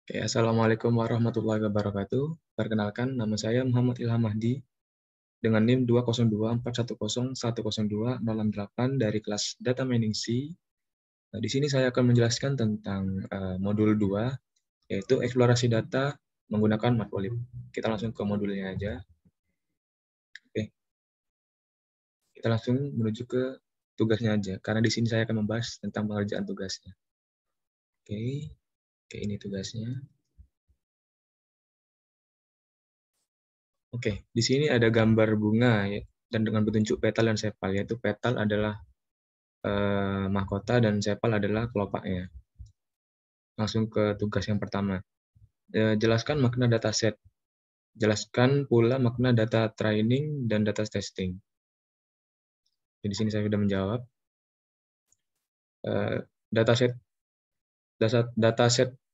Oke, Assalamualaikum warahmatullahi wabarakatuh. Perkenalkan, nama saya Muhammad Ilham Mahdi dengan NIM 20241010208 dari kelas Data Mining C. Nah, di sini saya akan menjelaskan tentang modul 2, yaitu eksplorasi data menggunakan Matplotlib. Kita langsung ke modulnya aja. Oke, kita langsung menuju ke tugasnya aja, karena di sini saya akan membahas tentang pengerjaan tugasnya. Oke, ini tugasnya. Oke, di sini ada gambar bunga ya, dan dengan petunjuk petal dan sepal, yaitu petal adalah mahkota dan sepal adalah kelopaknya. Langsung ke tugas yang pertama. Jelaskan makna dataset. Jelaskan pula makna data training dan data testing. Di sini saya sudah menjawab. Dataset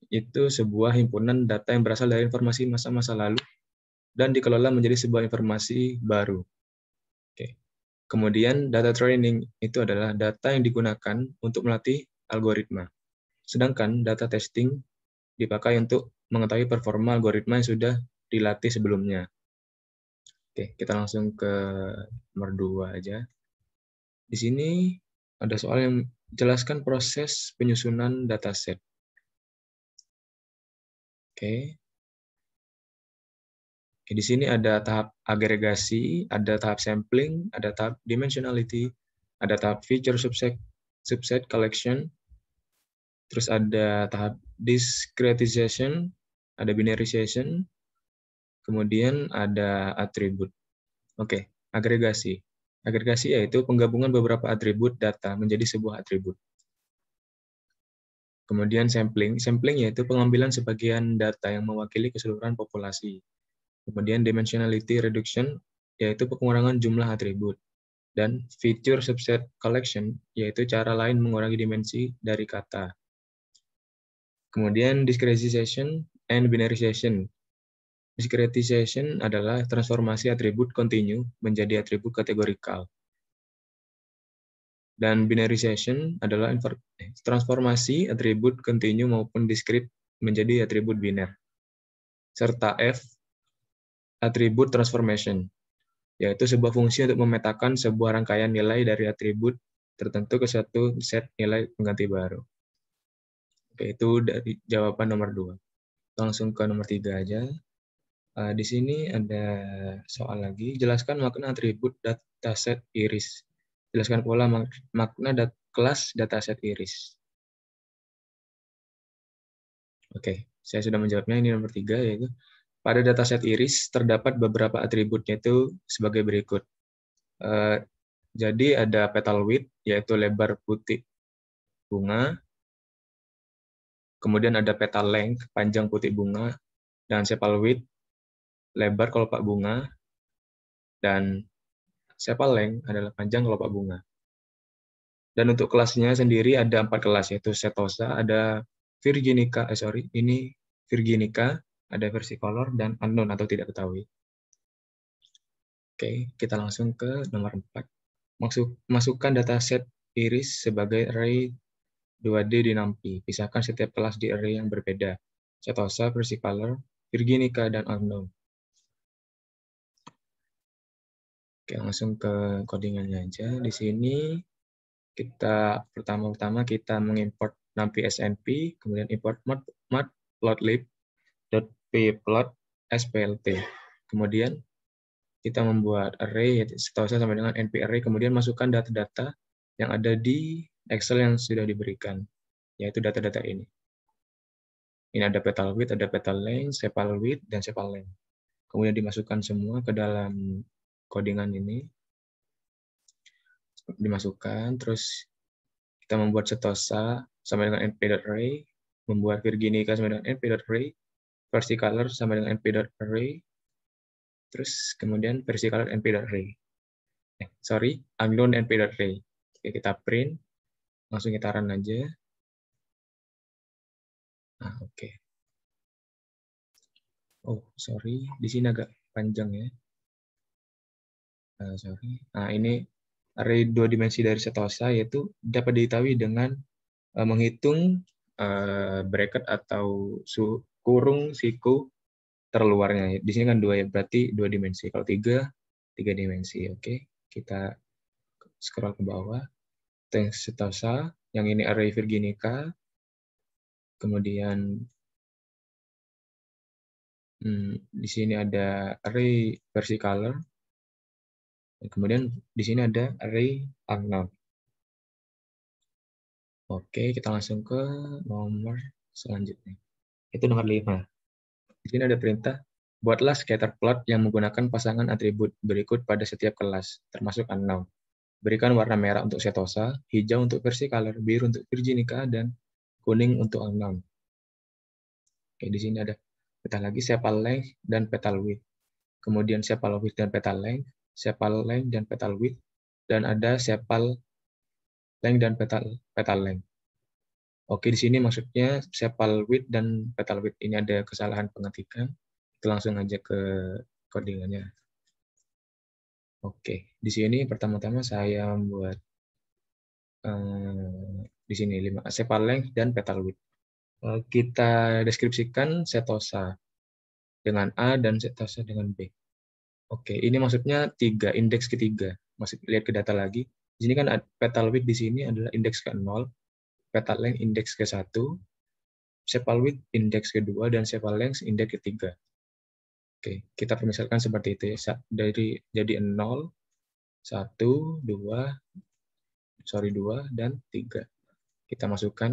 itu sebuah himpunan data yang berasal dari informasi masa-masa lalu dan dikelola menjadi sebuah informasi baru. Oke. Kemudian data training itu adalah data yang digunakan untuk melatih algoritma. Sedangkan data testing dipakai untuk mengetahui performa algoritma yang sudah dilatih sebelumnya. Oke, kita langsung ke nomor 2 aja. Di sini ada soal yang jelaskan proses penyusunan dataset. Oke. Di sini ada tahap agregasi, ada tahap sampling, ada tahap dimensionality, ada tahap feature subset collection, terus ada tahap discretization, ada binarization, kemudian ada atribut. Oke, agregasi. Agregasi yaitu penggabungan beberapa atribut data menjadi sebuah atribut. Kemudian sampling. Sampling yaitu pengambilan sebagian data yang mewakili keseluruhan populasi. Kemudian dimensionality reduction yaitu pengurangan jumlah atribut. Dan feature subset collection yaitu cara lain mengurangi dimensi dari kata. Kemudian discretization and binarization. Discretization adalah transformasi atribut kontinu menjadi atribut kategorikal. Dan binarization adalah transformasi atribut kontinu maupun diskrit menjadi atribut biner. Serta F, atribut transformation, yaitu sebuah fungsi untuk memetakan sebuah rangkaian nilai dari atribut tertentu ke satu set nilai pengganti baru. Oke, itu dari jawaban nomor 2. Langsung ke nomor 3 aja. Di sini ada soal lagi. Jelaskan makna atribut dataset iris. Jelaskan pula makna kelas dataset iris. Oke, saya sudah menjawabnya. Ini nomor 3, yaitu pada dataset iris terdapat beberapa atribut, yaitu sebagai berikut. Jadi ada petal width, yaitu lebar putih bunga. Kemudian ada petal length, panjang putih bunga. Dan sepal width, lebar kelopak bunga. Dan sepal length adalah panjang kelopak bunga. Dan untuk kelasnya sendiri ada 4 kelas, yaitu setosa, ada virginica, ini virginica, ada versicolor, dan unknown atau tidak ketahui. Oke, kita langsung ke nomor 4. Masukkan dataset iris sebagai array 2D di NumPy. Pisahkan setiap kelas di array yang berbeda. Setosa, versicolor, virginica, dan unknown. Oke, langsung ke codingannya aja. Di sini kita pertama-tama kita mengimport NumPy SNP, kemudian import matplotlib.pyplot splt. Kemudian kita membuat array setosa sama dengan np array, kemudian masukkan data-data yang ada di Excel yang sudah diberikan, yaitu data-data ini. Ini ada petal width, ada petal length, sepal width, dan sepal length. Kemudian dimasukkan semua ke dalam codingan ini. Dimasukkan, terus kita membuat setosa sama dengan np.array, membuat virginica sama dengan np.array, versicolor sama dengan np.array, terus kemudian versicolor np.array. Unknown np.array. Oke, kita print, langsung kita run aja. Nah, oke. Oh, sorry, di sini agak panjang ya. Nah, ini array 2 dimensi dari setosa, yaitu dapat diketahui dengan menghitung bracket atau suku kurung siku terluarnya. Di sini kan 2 ya, berarti 2 dimensi. Kalau 3 dimensi. Oke, kita scroll ke bawah. Thanks setosa, yang ini array virginica. Kemudian di sini ada array versicolor. Kemudian di sini ada array unknown. Oke, kita langsung ke nomor selanjutnya. Itu nomor 5. Di sini ada perintah, buatlah scatter plot yang menggunakan pasangan atribut berikut pada setiap kelas, termasuk unknown. Berikan warna merah untuk setosa, hijau untuk versicolor, biru untuk virginica, dan kuning untuk unknown. Oke, di sini ada perintah lagi, sepal length dan petal width. Kemudian sepal width dan petal length, sepal length dan petal width, dan ada sepal length dan petal length. Oke, di sini maksudnya sepal width dan petal width. Ini ada kesalahan pengetikan. Kita langsung aja ke codingannya. Oke, di sini pertama-tama saya buat di sini 5 sepal length dan petal width. Kita deskripsikan setosa dengan A dan setosa dengan B. Oke, ini maksudnya 3, indeks ketiga. Masih lihat ke data lagi. Di sini kan petal width di sini adalah indeks ke-0, petal length indeks ke-1, sepal width indeks ke-2, dan sepal length indeks ke-3. Oke, kita permisalkan seperti itu ya. Jadi 0, 1, 2, 2, dan 3. Kita masukkan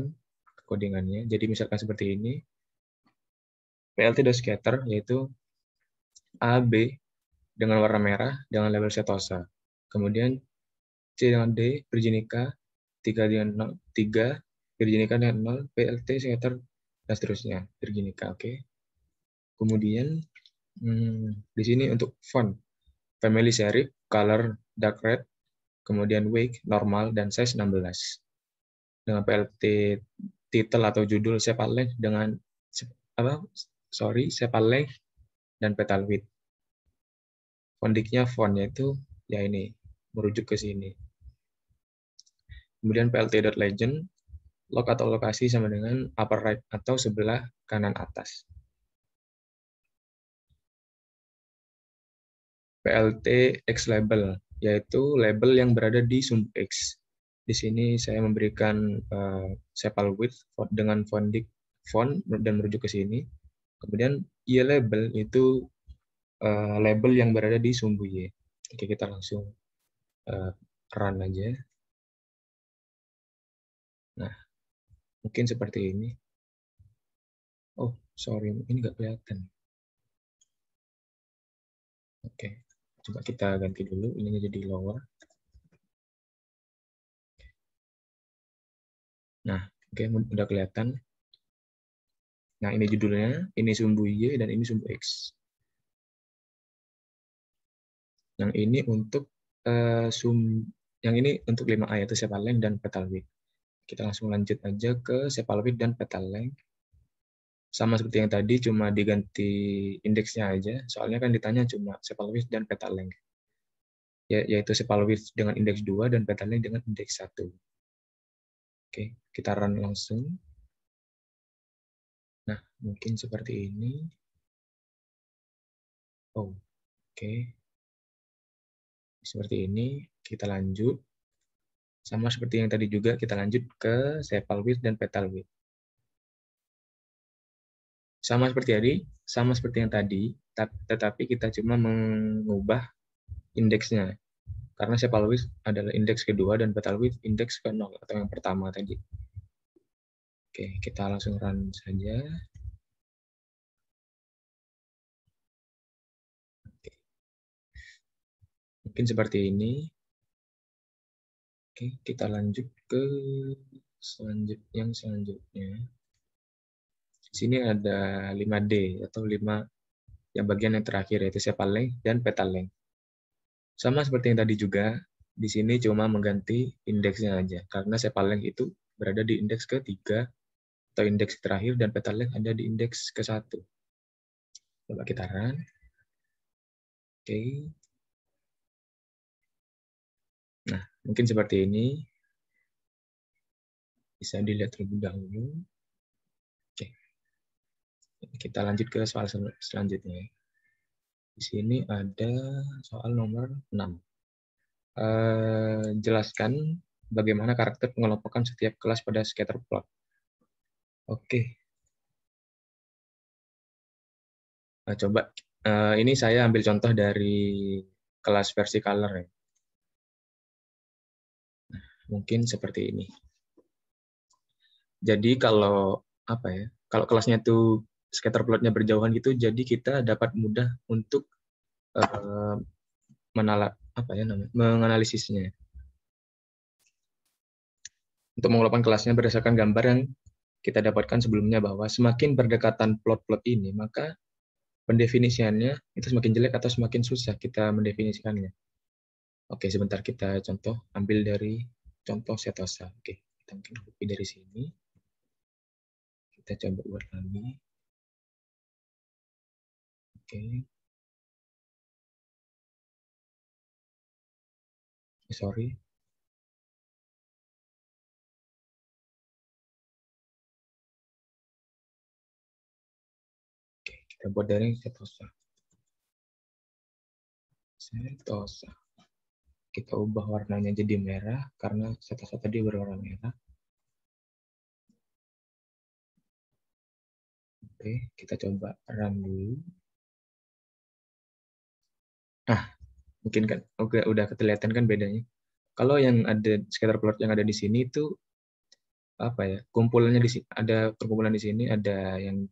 ke codingannya. Jadi misalkan seperti ini. plt.scatter yaitu A, B dengan warna merah dengan label setosa. Kemudian C dengan D, virginica, 3 dengan 0, 3, virginica dengan 0, plt, scatter, dan seterusnya. Virginica, oke. Kemudian di sini untuk font, family serif, color dark red, kemudian weight normal, dan size 16. Dengan plt title atau judul sepal length dengan sepal length dan petal width. Fontnya yaitu ya ini merujuk ke sini. Kemudian plt.legend, log atau lokasi sama dengan upper right atau sebelah kanan atas. plt x label, yaitu label yang berada di sumbu X. Di sini saya memberikan sepal width dengan font dan merujuk ke sini. Kemudian y label itu label yang berada di sumbu Y. Oke, kita langsung run aja. Nah, mungkin seperti ini. Oh, sorry, ini nggak kelihatan. Oke, coba kita ganti dulu. Ini jadi lower. Nah, oke, udah kelihatan. Nah, ini judulnya, ini sumbu Y, dan ini sumbu X. Yang ini untuk yang ini untuk 5A, yaitu sepal length dan petal width. Kita langsung lanjut aja ke sepal width dan petal length. Sama seperti yang tadi, cuma diganti indeksnya aja. Soalnya kan ditanya cuma sepal width dan petal length. Yaitu sepal width dengan indeks 2 dan petal length dengan indeks 1. Oke, kita run langsung. Nah, mungkin seperti ini. Oh, oke. Seperti ini, kita lanjut. Sama seperti yang tadi juga, kita lanjut ke sepal width dan petal width. Sama seperti yang tadi, tetapi kita cuma mengubah indeksnya. Karena sepal width adalah indeks kedua dan petal width indeks ke-0 atau yang pertama tadi. Oke, kita langsung run saja. Oke. Mungkin seperti ini. Oke, kita lanjut ke yang selanjutnya. Di sini ada 5D atau 5 yang bagian yang terakhir, yaitu sepal length dan petal length. Sama seperti yang tadi juga, di sini cuma mengganti indeksnya aja, karena sepal length itu berada di indeks ke-3 atau indeks terakhir, dan petal length ada di indeks ke-1. Coba kita run. Oke. Nah, mungkin seperti ini. Bisa dilihat terlebih dahulu. Oke. Kita lanjut ke soal selanjutnya. Di sini ada soal nomor 6. Jelaskan bagaimana karakter pengelompokan setiap kelas pada scatter plot. Oke. Nah, coba ini saya ambil contoh dari kelas versi color ya. Mungkin seperti ini. Jadi kalau apa ya? Kalau kelasnya itu scatter plotnya berjauhan gitu, jadi kita dapat mudah untuk menganalisisnya. Untuk mengelola kelasnya berdasarkan gambar yang kita dapatkan sebelumnya bahwa semakin berdekatan plot-plot ini, maka pendefinisiannya itu semakin jelek atau semakin susah kita mendefinisikannya. Oke, sebentar kita contoh, ambil dari contoh setosa. Oke, kita mungkin copy dari sini. Kita coba buat lagi. Oke. Sorry. Oke, kita buat dari setosa. Setosa. Kita ubah warnanya jadi merah karena setosa tadi berwarna merah. Oke, kita coba run dulu. Nah, mungkin kan udah kelihatan kan bedanya. Kalau yang ada scatter plot yang ada di sini itu apa ya? Kumpulannya di sini ada perkumpulan di sini ada yang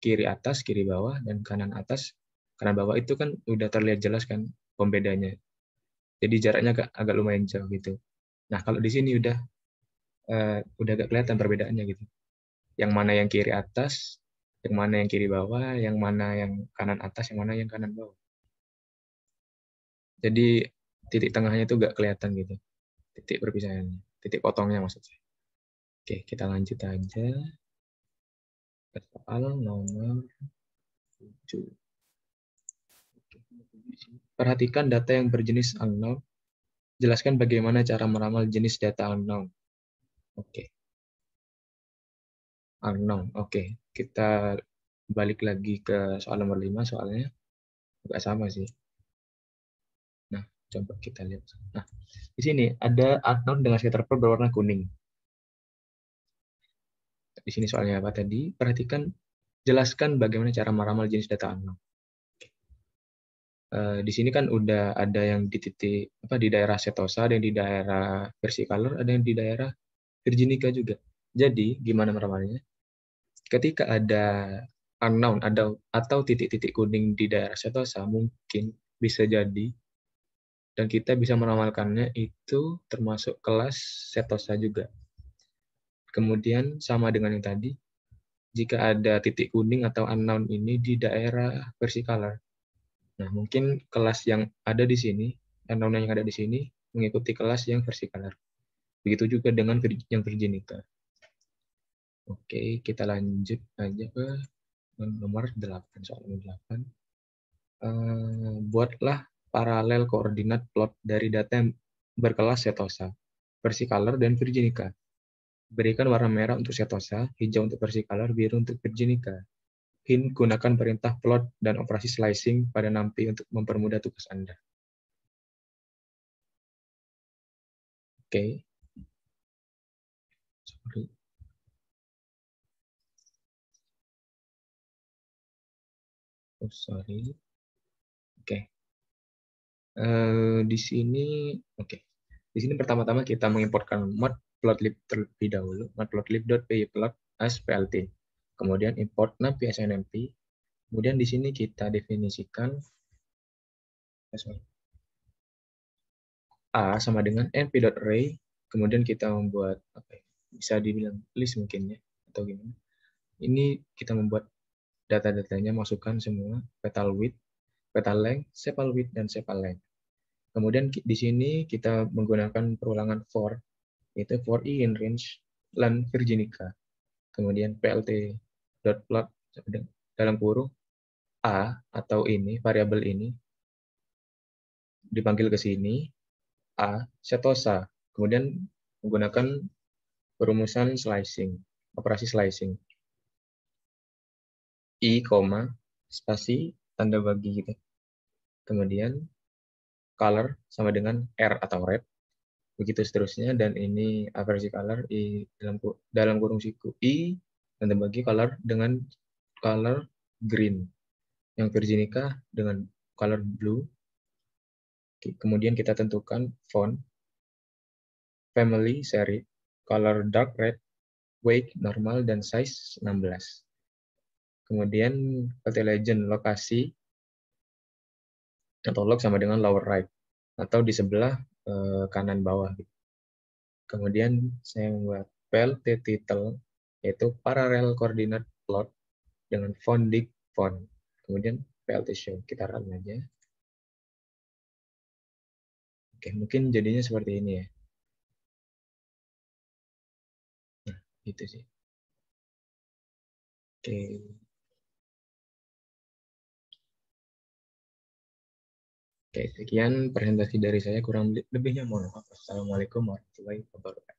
kiri atas, kiri bawah dan kanan atas, kanan bawah itu kan udah terlihat jelas kan pembedanya. Jadi jaraknya agak lumayan jauh gitu. Nah, kalau di sini udah agak kelihatan perbedaannya gitu. Yang mana yang kiri atas, yang mana yang kiri bawah, yang mana yang kanan atas, yang mana yang kanan bawah. Jadi titik tengahnya itu nggak kelihatan gitu, titik perpisahannya, titik potongnya maksudnya. Oke, kita lanjut aja ke soal nomor 7. Perhatikan data yang berjenis unknown. Jelaskan bagaimana cara meramal jenis data unknown. Oke, unknown. Oke, kita balik lagi ke soal nomor 5 soalnya nggak sama sih. Nah, coba kita lihat. Nah, di sini ada unknown dengan scatter plot berwarna kuning. Di sini soalnya apa tadi? Perhatikan, jelaskan bagaimana cara meramal jenis data unknown. Di sini kan udah ada yang di titik di daerah setosa, ada yang di daerah versicolor, ada yang di daerah virginica juga. Jadi gimana meramalnya? Ketika ada unknown atau titik-titik kuning di daerah setosa, mungkin bisa jadi dan kita bisa meramalkannya itu termasuk kelas setosa juga. Kemudian sama dengan yang tadi, jika ada titik kuning atau unknown ini di daerah versicolor. Nah, mungkin kelas yang ada di sini, unknown yang ada di sini, mengikuti kelas yang versicolor. Begitu juga dengan yang virginica. Oke, kita lanjut aja ke nomor 8. Soal nomor 8. Buatlah paralel koordinat plot dari data yang berkelas setosa, versicolor, dan virginica. Berikan warna merah untuk setosa, hijau untuk versicolor, biru untuk virginica. Hint, gunakan perintah plot dan operasi slicing pada NumPy untuk mempermudah tugas Anda. Oke. Sorry. Oh, sorry. Oke. Di sini, oke. Di sini pertama-tama kita mengimportkan matplotlib terlebih dahulu, matplotlib.pyplot as plt. Kemudian import numpy snmp. Kemudian di sini kita definisikan A sama dengan np.array. Kemudian kita membuat bisa dibilang list mungkin ya atau gimana. Ini kita membuat data-datanya, masukkan semua petal width, petal length, sepal width, dan sepal length. Kemudian di sini kita menggunakan perulangan for, yaitu for i in range len virginica. Kemudian plt.plot dalam kurung a atau ini variabel ini dipanggil ke sini a setosa. Kemudian menggunakan perumusan slicing, operasi slicing. I, spasi, tanda bagi gitu. Kemudian color sama dengan R atau red. Begitu seterusnya, dan ini aversi color I dalam kurung siku I, tanda bagi color dengan color green. Yang Virginica dengan color blue. Kemudian kita tentukan font, family, seri, color dark red, weight, normal, dan size 16. Kemudian Qt Legend lokasi atau log sama dengan lower right atau di sebelah kanan bawah. Kemudian saya membuat PLT title yaitu parallel coordinate plot dengan font dig font. Kemudian PLT show, kita run aja. Oke, mungkin jadinya seperti ini ya. Nah, gitu sih. Oke. Oke, sekian presentasi dari saya. Kurang lebihnya mohon maaf. Assalamualaikum warahmatullahi wabarakatuh.